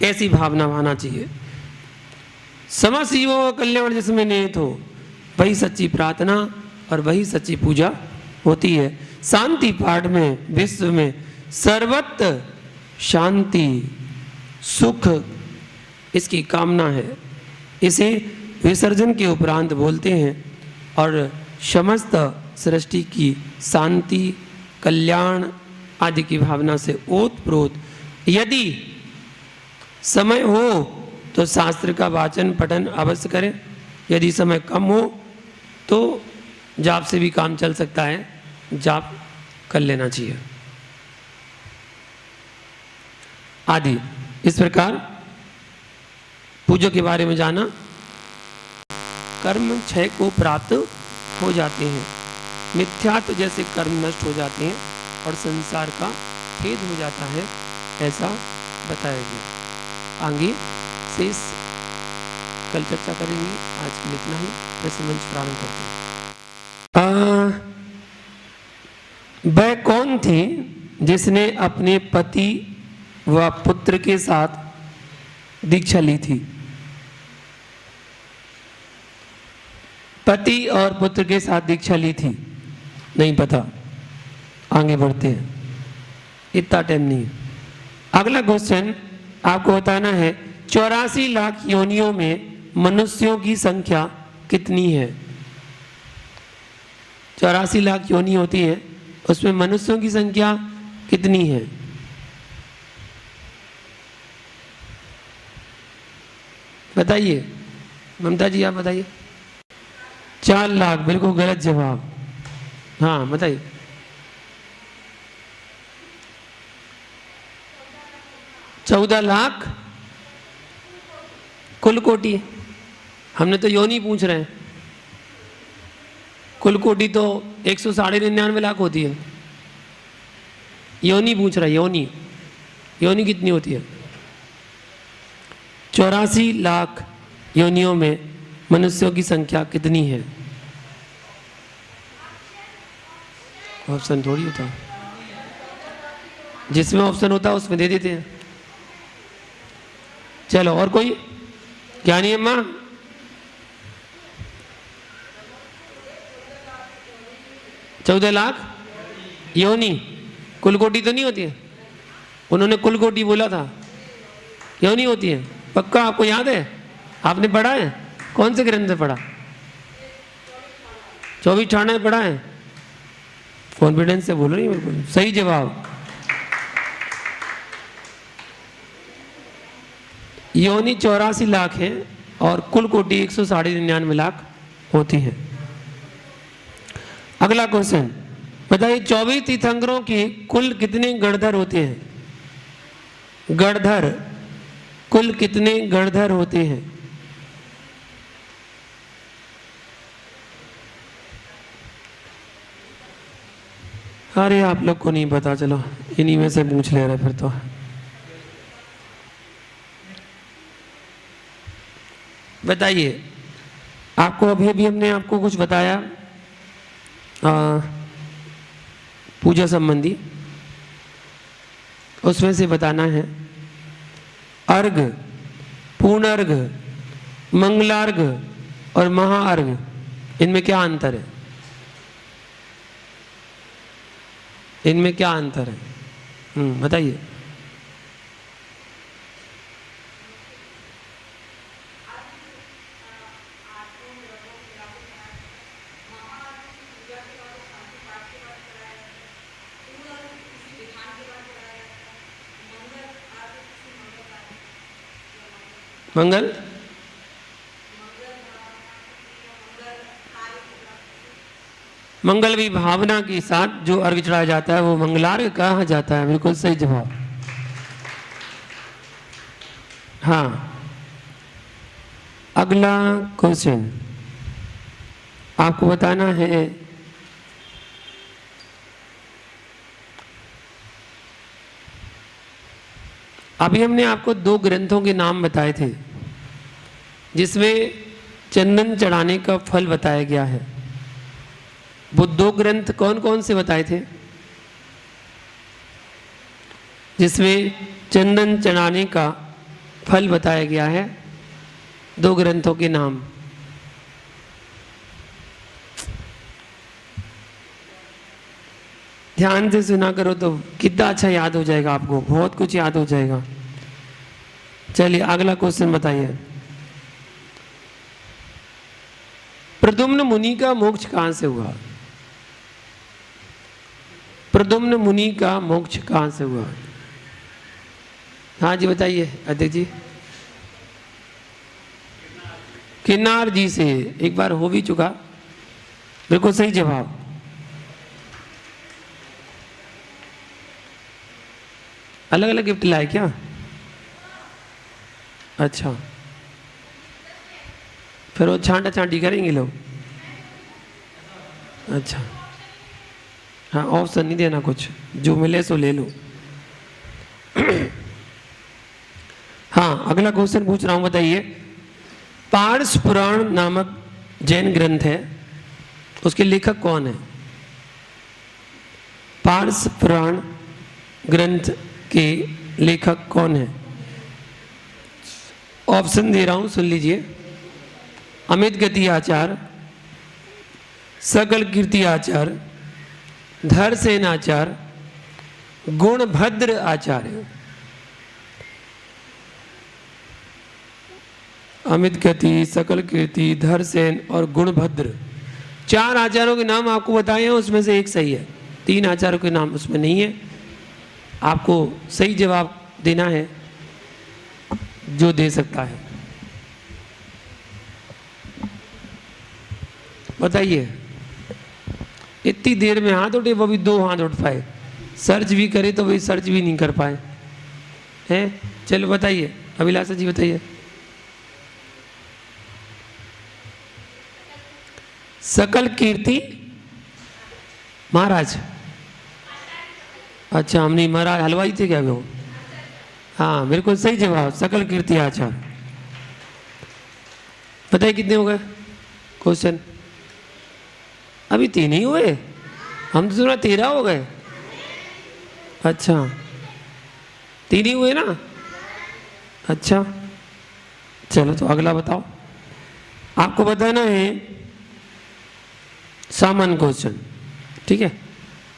ऐसी भावना होना चाहिए। समस्त जीवों का कल्याण जिसमें निहित हो, वही सच्ची प्रार्थना और वही सच्ची पूजा होती है। शांति पाठ में विश्व में सर्वत्र शांति सुख इसकी कामना है। इसे विसर्जन के उपरांत बोलते हैं और समस्त सृष्टि की शांति कल्याण आदि की भावना से ओतप्रोत यदि समय हो तो शास्त्र का वाचन पठन अवश्य करें। यदि समय कम हो तो जाप से भी काम चल सकता है, जाप कर लेना चाहिए आदि। इस प्रकार पूजा के बारे में जाना, कर्म क्षय को प्राप्त हो जाते हैं, मिथ्यात्व जैसे कर्म नष्ट हो जाते हैं और संसार का खेद हो जाता है, ऐसा बताया गया। आगे शेष कल चर्चा करेंगे। आज के लिए इतना ही। वैसे मंच प्रारंभ करते हैं। वह कौन थी जिसने अपने पति व पुत्र के साथ दीक्षा ली थी? पति और पुत्र के साथ दीक्षा ली थी, नहीं पता। आगे बढ़ते हैं, इतना टाइम नहीं। अगला क्वेश्चन आपको बताना है, 84 लाख योनियों में मनुष्यों की संख्या कितनी है? 84 लाख योनि होती है, उसमें मनुष्यों की संख्या कितनी है? बताइए, ममता जी आप बताइए। 4 लाख, बिल्कुल गलत जवाब। हाँ बताइए। 14 लाख कुल कोटि। हमने तो योनि पूछ रहे हैं, कुल कोटि तो 199 लाख होती है। योनि पूछ रहा है, योनि योनि कितनी होती है? 84 लाख योनियों में मनुष्यों की संख्या कितनी है? ऑप्शन थोड़ी होता है, जिसमें ऑप्शन होता है उसमें दे देते हैं। चलो और कोई ज्ञानी अम्मा? 14 लाख योनि, कुल कोटि तो नहीं होती है। उन्होंने कुल कोटि बोला था, योनि होती है। पक्का आपको याद है? आपने पढ़ा है? कौन से ग्रंथ में पढ़ा? 24 ठाणे में पढ़ा है? कॉन्फिडेंस से बोलो नहीं, बिल्कुल सही जवाब। योनि 84 लाख है और कुल कोटि 199 लाख होती है। अगला क्वेश्चन बताइए, 24 तीर्थंकरों के कुल कितने गणधर होते हैं? गणधर, कुल कितने गणधर होते हैं? अरे आप लोग को नहीं पता, चलो इन्हीं में से पूछ ले रहे फिर तो। बताइए, आपको अभी अभी हमने आपको कुछ बताया पूजा संबंधी, उसमें से बताना है अर्घ, पूर्ण अर्घ, मंगलार्घ और महाअर्घ, इनमें क्या अंतर है? इनमें क्या अंतर है? बताइए। मंगल मंगल भी भावना के साथ जो अर्घ चढ़ाया जाता है वो मंगलार्घ कहा जाता है। बिल्कुल सही जवाब। हाँ, अगला क्वेश्चन आपको बताना है अभी हमने आपको 2 ग्रंथों के नाम बताए थे जिसमें चंदन चढ़ाने का फल बताया गया है। वो 2 ग्रंथ कौन कौन से बताए थे जिसमें चंदन चढ़ाने का फल बताया गया है? 2 ग्रंथों के नाम। ध्यान से सुना करो तो कितना अच्छा याद हो जाएगा, आपको बहुत कुछ याद हो जाएगा। चलिए अगला क्वेश्चन बताइए। प्रद्युम्न मुनि का मोक्ष कहां से हुआ? प्रद्युम्न मुनि का मोक्ष कहां से हुआ? हाँ जी बताइए अध्यक्ष जी। किन्नार जी से, एक बार हो भी चुका। बिल्कुल सही जवाब। अलग अलग गिफ्ट लाए क्या? अच्छा, फिर वो छांटा छांटी करेंगे लोग। अच्छा, हाँ ऑप्शन नहीं देना, कुछ जो मिले सो ले लो। हाँ, अगला क्वेश्चन पूछ रहा हूं, बताइए। पारस पुराण नामक जैन ग्रंथ है, उसके लेखक कौन है? पारस पुराण ग्रंथ के लेखक कौन है? ऑप्शन दे रहा हूं, सुन लीजिए। अमित गति आचार्य, सकल कीर्ति आचार्य, धरसेन आचार्य, गुणभद्र आचार्य। अमित गति, सकल कीर्ति, धरसेन और गुणभद्र, 4 आचार्यों के नाम आपको बताए हैं, उसमें से एक सही है। 3 आचार्यों के नाम उसमें नहीं है। आपको सही जवाब देना है जो दे सकता है। बताइए। इतनी देर में हाथ उठे, वो भी 2 हाथ उठ पाए। सर्च भी करे तो वही सर्च भी नहीं कर पाए हैं। चलो बताइए, अभिलाषा जी बताइए। सकल कीर्ति महाराज। अच्छा, हमने महाराज हलवाई थे क्या वो? हाँ बिल्कुल सही जवाब, सकल कीर्ति आचार्य। बताइए कितने हो गए क्वेश्चन? अभी 3 ही हुए, हम तो सुना 13 हो गए। अच्छा, 3 ही हुए ना? अच्छा चलो, तो अगला बताओ। आपको बताना है सामान्य क्वेश्चन, ठीक है,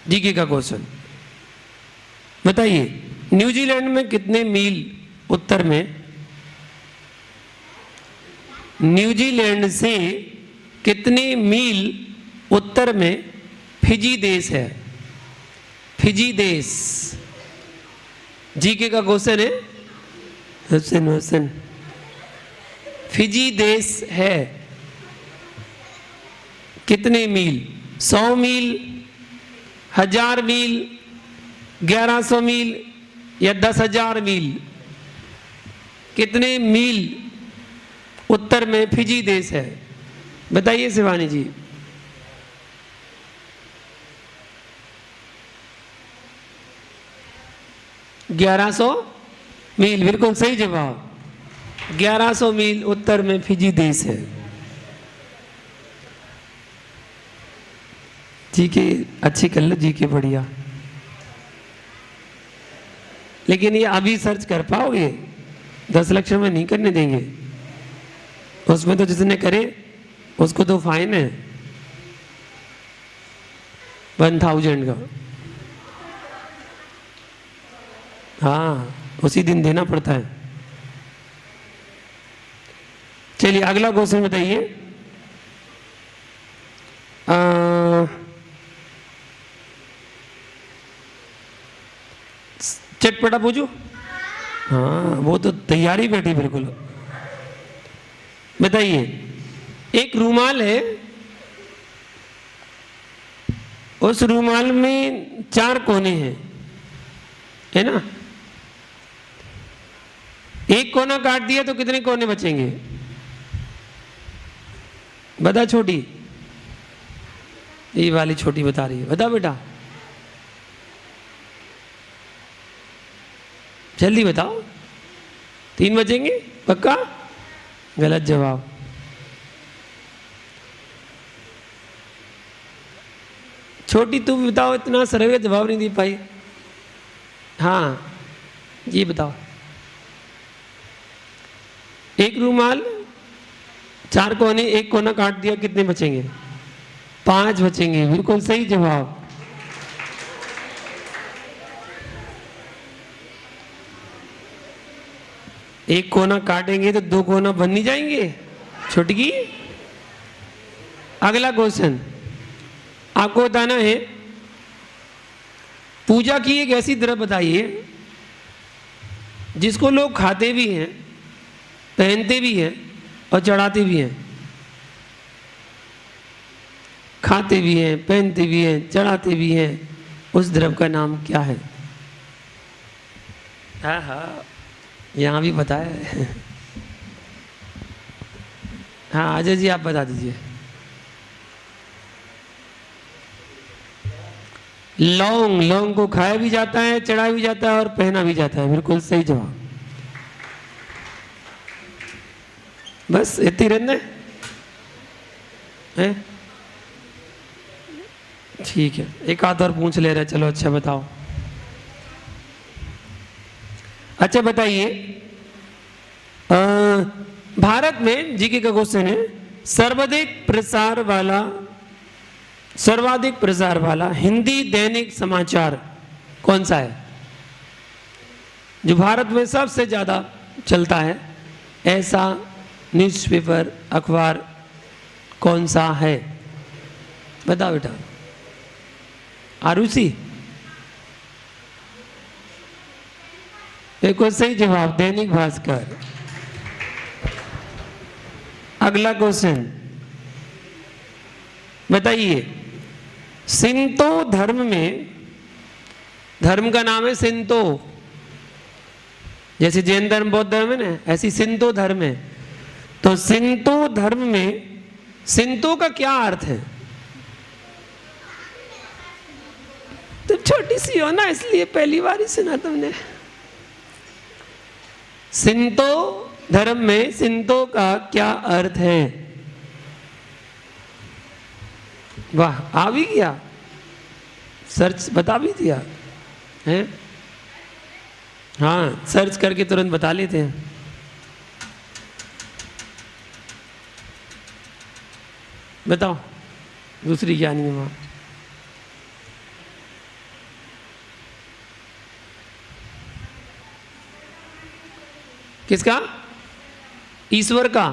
जीके का क्वेश्चन। बताइए, न्यूजीलैंड में कितने मील उत्तर में, न्यूजीलैंड से कितने मील उत्तर में फिजी देश है? फिजी देश, जीके का क्वेश्चन है। हुसैन, फिजी देश है कितने मील? 100 मील, 1000 मील, 1100 मील या 10,000 मील? कितने मील उत्तर में फिजी देश है? बताइए शिवानी जी। $1100 मील, बिल्कुल सही जवाब। 1100 मील उत्तर में फिजी देश है। जीके अच्छी कर लो, जीके बढ़िया। लेकिन ये अभी सर्च कर पाओगे? 10 लक्ष्य में नहीं करने देंगे। उसमें तो जिसने करे उसको तो फाइन है 1000 का। हाँ, उसी दिन देना पड़ता है। चलिए अगला क्वेश्चन बताइए। चटपटा पूछू? हाँ, वो तो तैयारी बैठी बिल्कुल। बताइए, एक रूमाल है, उस रूमाल में 4 कोने हैं, है ना? एक कोना काट दिया तो कितने कोने बचेंगे? बता छोटी, ये वाली छोटी बता रही है, बता बेटा, जल्दी बताओ। 3 बचेंगे पक्का? गलत जवाब। छोटी तू भी बताओ, इतना सरल जवाब नहीं दे पाई। हाँ ये बताओ, एक रूमाल 4 कोने, एक कोना काट दिया, कितने बचेंगे? 5 बचेंगे, बिल्कुल सही जवाब। एक कोना काटेंगे तो 2 कोना बन नहीं जाएंगे छुटकी? अगला क्वेश्चन आपको बताना है, पूजा की एक ऐसी द्रव्य बताइए जिसको लोग खाते भी हैं, पहनते भी हैं और चढ़ाते भी हैं। खाते भी हैं, पहनते भी हैं, चढ़ाते भी हैं, उस द्रव्य का नाम क्या है? हाँ हाँ यहाँ भी पता है। हाँ अजय जी आप बता दीजिए। लौंग, लौंग को खाया भी जाता है, चढ़ाया भी जाता है और पहना भी जाता है, बिल्कुल सही जवाब। बस इतनी रहना है? ठीक है, एक आध और पूछ ले रहे, चलो अच्छा बताओ। अच्छा बताइए, भारत में जीके का क्वेश्चन है, सर्वाधिक प्रसार वाला हिंदी दैनिक समाचार कौन सा है? जो भारत में सबसे ज्यादा चलता है, ऐसा न्यूज़पेपर, अखबार कौन सा है? बताओ बेटा। आरुषि, देखो सही जवाब, दैनिक भास्कर। अगला क्वेश्चन बताइए, शिंतो धर्म में, धर्म का नाम है शिंतो, जैसे जैन धर्म, बौद्ध धर्म है ना, ऐसी शिंतो धर्म है। तो शिंतो धर्म में शिंतो का क्या अर्थ है? तुम छोटी सी हो ना, इसलिए पहली बार ही सुना तुमने। शिंतो धर्म में शिंतो का क्या अर्थ है? वाह, आ भी गया, सर्च बता भी दिया है। हाँ सर्च करके तुरंत बता लेते हैं। बताओ दूसरी ज्ञानी में वहां किसका? ईश्वर का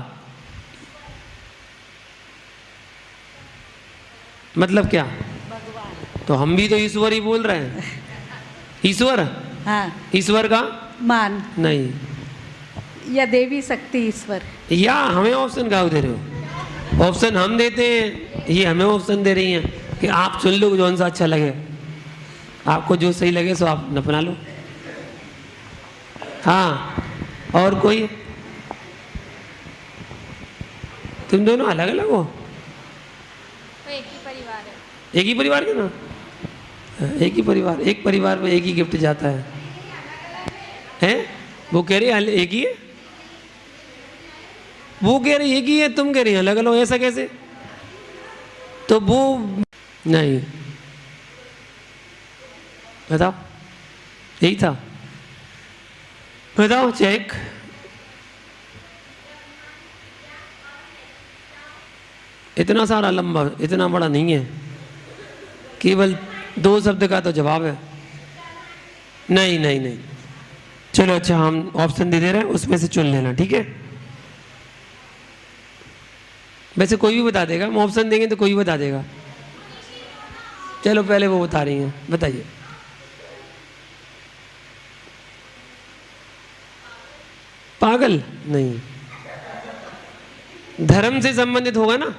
मतलब क्या? तो हम भी तो ईश्वर ही बोल रहे हैं। ईश्वर, हाँ, ईश्वर का मान नहीं, या देवी शक्ति ईश्वर। या हमें ऑप्शन क्या दे रहे हो? ऑप्शन हम देते हैं, ये हमें ऑप्शन दे रही हैं कि आप चुन लो जो सा अच्छा लगे, आपको जो सही लगे सो आप अपना लो। हाँ और कोई? तुम दोनों अलग अलग हो? एक ही परिवार है। एक ही परिवार के ना? एक ही परिवार, एक परिवार में एक ही गिफ्ट जाता है, हैं? वो कह रही है एक ही है, वो कह रही एक ही है, तुम कह रही अलग अलग, ऐसा कैसे? तो वो नहीं, बताओ यही था, बताओ चेक। इतना सारा लंबा, इतना बड़ा नहीं है, केवल 2 शब्द का तो जवाब है। नहीं नहीं नहीं, चलो अच्छा हम ऑप्शन दे रहे हैं, उसमें से चुन लेना, ठीक है? वैसे कोई भी बता देगा, हम ऑप्शन देंगे तो कोई भी बता देगा। चलो पहले वो बता रही हैं, बताइए। पागल नहीं, धर्म से संबंधित होगा ना।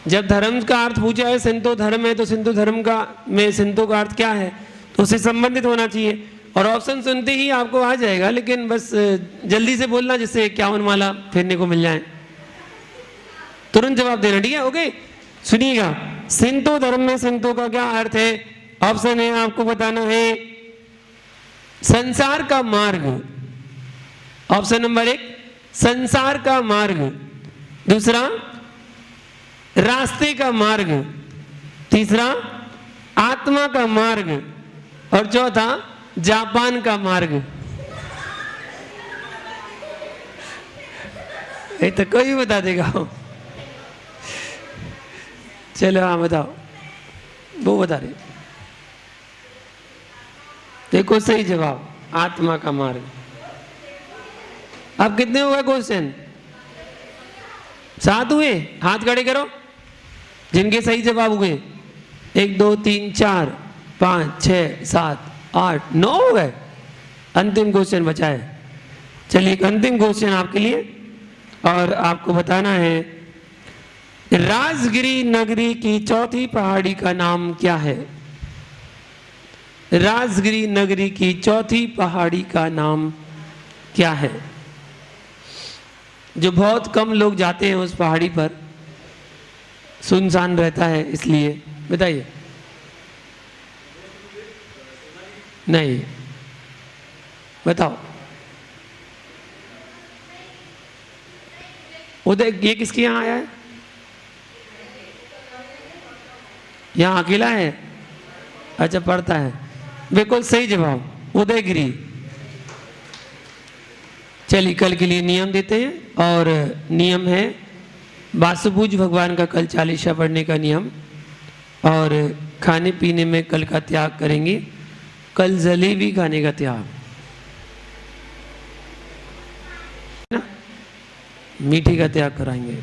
जब धर्म का अर्थ पूछा है सिंधु धर्म है, तो सिंधु धर्म का में सिंधु का अर्थ क्या है, तो उससे संबंधित होना चाहिए। और ऑप्शन सुनते ही आपको आ जाएगा, लेकिन बस जल्दी से बोलना जिससे 51 माला फेरने को मिल जाए। तुरंत जवाब देना, ठीक है? ओके, सुनिएगा। सिंधु धर्म में सिंधु का क्या अर्थ है? ऑप्शन है, आपको बताना है संसार का मार्ग। ऑप्शन नंबर 1 संसार का मार्ग, दूसरा रास्ते का मार्ग, तीसरा आत्मा का मार्ग, और चौथा जापान का मार्ग। ये तो कोई भी बता देगा। चलो हाँ बताओ, वो बता रहे। देखो सही जवाब आत्मा का मार्ग। अब कितने हुए क्वेश्चन? 7 हुए। हाथ खड़े करो जिनके सही जवाब हुए। 1 2 3 4 5 6 7 8 9 हो गए। अंतिम क्वेश्चन बचा है। चलिए एक अंतिम क्वेश्चन आपके लिए, और आपको बताना है राजगिरी नगरी की चौथी पहाड़ी का नाम क्या है? राजगिरी नगरी की चौथी पहाड़ी का नाम क्या है? जो बहुत कम लोग जाते हैं उस पहाड़ी पर, सुनसान रहता है इसलिए। बताइए। नहीं, बताओ। उदय, ये किसके यहाँ आया है? यहाँ अकेला है? अच्छा, पढ़ता है। बिल्कुल सही जवाब उदयगिरी। चलिए कल के लिए नियम देते हैं, और नियम है वासुपूज भगवान का कल चालीसा पढ़ने का नियम, और खाने पीने में कल का त्याग करेंगे। कल जलेबी खाने का त्याग, ना, मीठे का त्याग कराएंगे।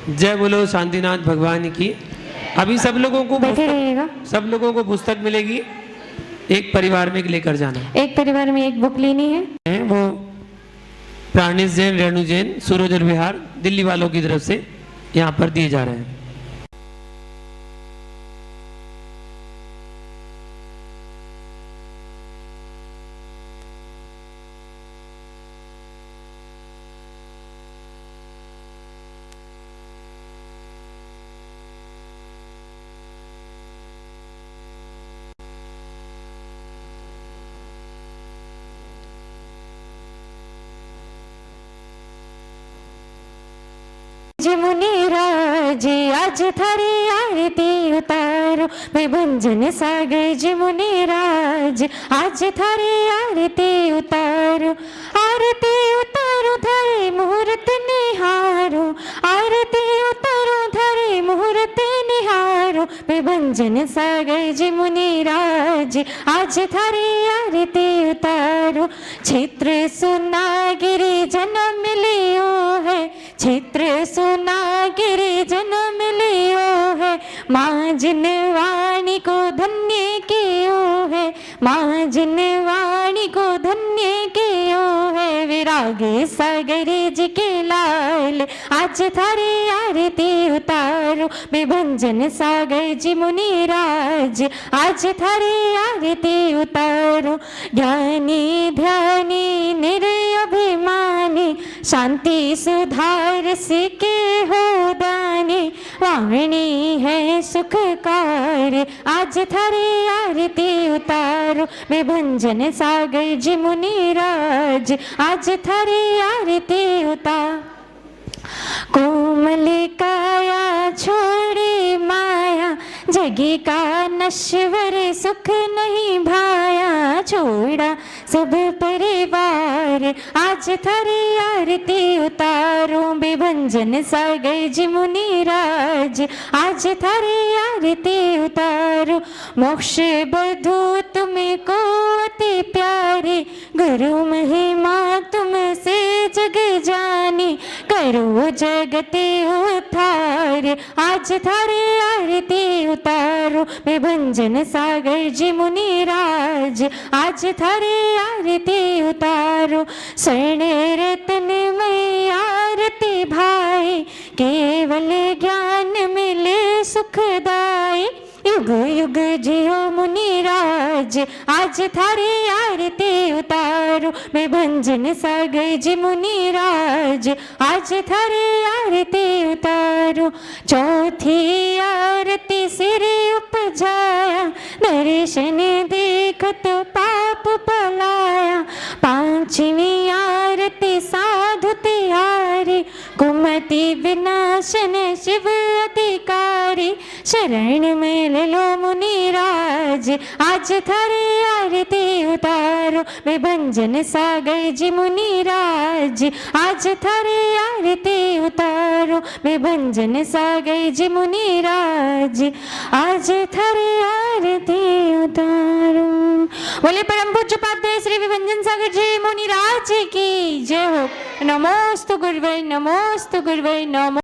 जय बोलो शांतिनाथ भगवान की। अभी सब लोगों को पुस्तक मिलेगी, एक परिवार में लेकर जाना। एक परिवार में एक बुक लेनी है। वो प्राणेश जैन, रेणु जैन, सूरजर विहार दिल्ली वालों की तरफ से यहाँ पर दिए जा रहे हैं। मुनिराज आज थारी आरती उतारो, मैं भंजन सागर जी मुनिराज आज थारी आरती उतारो। आरती उतारो धरे मुहूर्त निहारो, आरती उतारो धरे मुहूर्त निहारो, मैं भंजन सागर जी मुनिराज आज थारी आरती उतारो। क्षेत्र सुनागिरी जन्म लियो है, क्षेत्र सुनागिरी जन्म लियो है, माँ जिन वाणी को धन्य कियो है, माँ जिन वाणी को धन्य कियो है। विरागे सागरे जी के लाल आज थारी आरती उतारो, विभंजन सागर जी मुनिराज आज थारी आरती उतारो। ज्ञानी ध्यानी निरअभिमानी शांति सुधार सिके हो दानी, वाणी है सुखकार आज थारी आरती उतारो, विभंजन सागर जी मुनिराज आज थारी आरती उतारो। कोमल काया छोड़ी माया, जगी का नश्वर सुख नहीं भाया, छोड़ा सब परिवार आज थारी आरती उतारो, विभंजन सागर जी मुनिराज आज थारी आरती उतारो। मोक्ष बधू तुमको अति प्यारे, गुरु महिमा तुमसे जग जानी, करो जगते उद्धार आज थारी आरती उतारो, विभंजन सागर जी मुनिराज आज थारी आरती उतारो। स्वर्ण रत्न मैया आरती भाई, केवल ज्ञान मिले सुखदाई। युग युग जियो मुनिराज, आज थारी आरती उतारो, मैं भंजन सागर जी मुनिराज, आज थारी आरती उतारो। चौथी आरती सिर उपजाया, दर्शन देखत पाप पलाया। पांचवी आरती साधु तिहारी, कुमति विनाशन शिव अधिकारी। शरण में ले लो मुनिराज, आज थारी आरती उतारो, मैं भंजन सागर जी मुनिराज, आज थारी आरती उतारो, मैं भंजन सागर जी मुनिराज, आज थारी आरती उतारो। बोले परम पूज्य पाद श्री विभंजन सागर जी मुनिराज की जय हो। नमोस्तु गुरुवे, नमोस्तु गुरुवे, नमो।